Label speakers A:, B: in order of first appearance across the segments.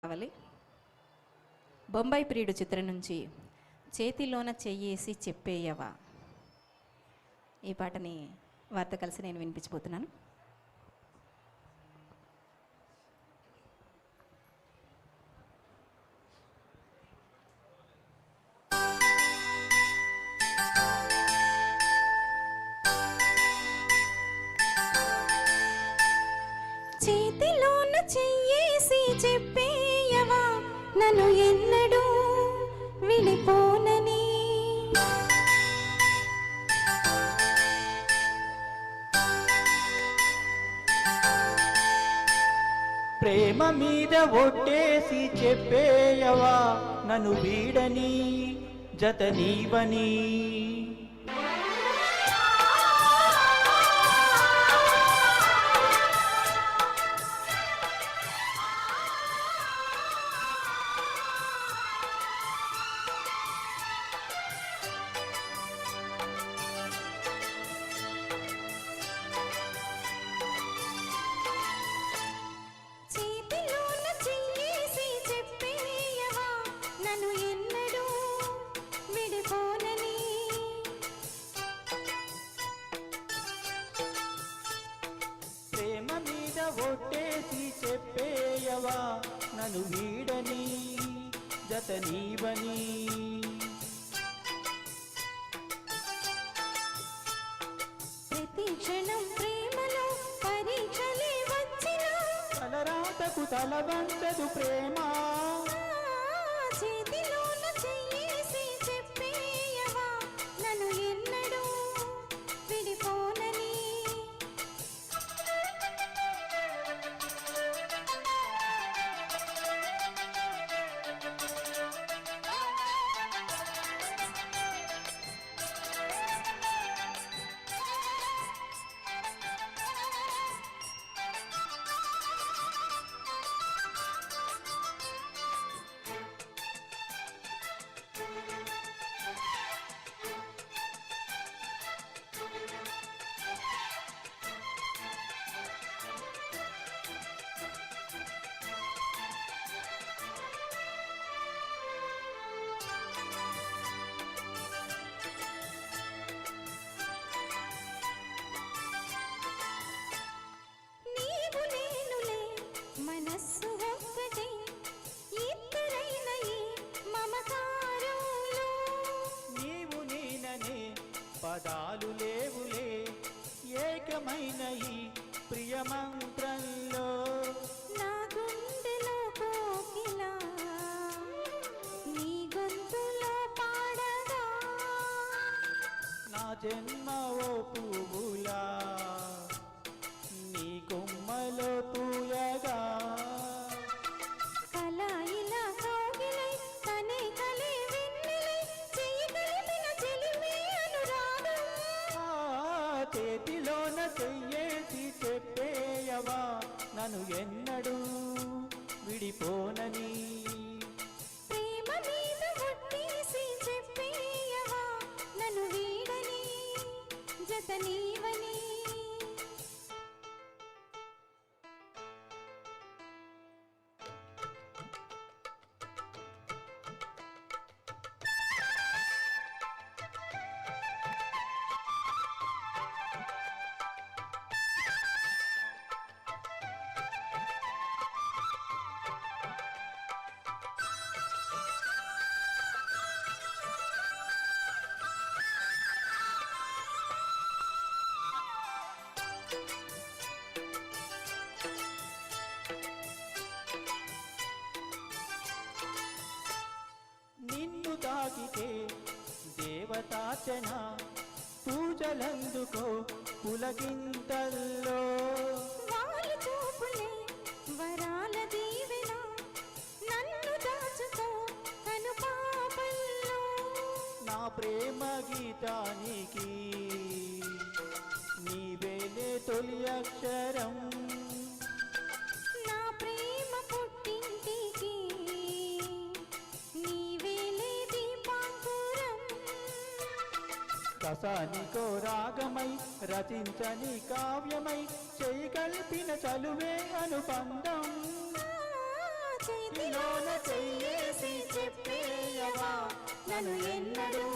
A: కావాలి. బొంబాయి ప్రియుడు చిత్రం నుంచి చేతిలోన చెయ్యేసి చెప్పేయవా ఈ పాటని వారితో కలిసి నేను వినిపించబోతున్నాను. చేతిలోన చెయ్యేసి చెప్పేయవా నన్ను ఎన్నడూ విడిపోనని.
B: ప్రేమ మీద ఒట్టేసి చెప్పేయవా నన్ను వీడని జత నీవని. ఒట్టేసి చెప్పేయవా నన్ను వీడని జత నీవని.
A: ప్రతి క్షణం ప్రేమలో పరీక్షలే వచ్చిన
B: తలరాతకు తలవంచదు ప్రేమ.
A: చేతిలోన చెయ్యేసి చెప్పేయవా నన్ను ఎన్నడూ విడిపోనని.
B: పదాలు లేవులే ఏకమైన ఈ ప్రియ మంత్రంలో.
A: నా గుండెలో కోకిల నీ గొంతులో పాడగా,
B: నా జన్మ ఓ పువ్వులా నీ కొమ్మలో పూయగా. చేతిలోన చెయ్యేసి చెప్పేయవా నన్ను ఎన్నడూ విడిపోనని.
A: ప్రేమ మీద ఒట్టేసి చెప్పేయవా నన్ను వీడని జత నీవని.
B: నిన్ను తాకితే దేవతార్చన పూజలందుకో పులకింతల్లో.
A: వాళ్ళు చూపులే వరాల దీవెన నన్ను దాచుకో కను పాపల్లో.
B: నా ప్రేమ గీతానికి నీవేలే తొలి అక్షరం.
A: నా ప్రేమ పుట్టింటికి నీవేలే దీపాంకురం.
B: కసానికో రాగమై రచించని కావ్యమై చేయి కలిపిన చలువే అనుబంధం.
A: చెయ్యిలోన చెయ్యేసి చెప్పేయవా నన్ను ఎన్నడూ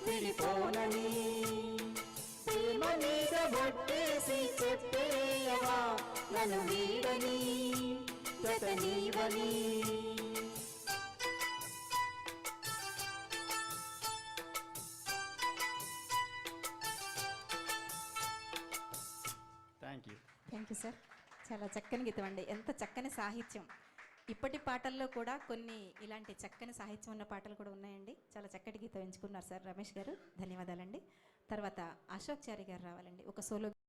A: విడిపోనని ప్రేమ మీద బొట్టేసి చెప్పేయవా నన్ను వీడని జత నీవని
B: thank you.
C: Thank you sir. చాలా చక్కని గీతం అండి. ఎంత చక్కని సాహిత్యం. ఇప్పటి పాటల్లో కూడా కొన్ని ఇలాంటి చక్కని సాహిత్యం ఉన్న పాటలు కూడా ఉన్నాయండి. చాలా చక్కటి గీతం ఎంచుకున్నారు సార్ రమేష్ గారు. ధన్యవాదాలండి. తర్వాత అశోక్ చారి గారు రావాలండి. ఒక సోలో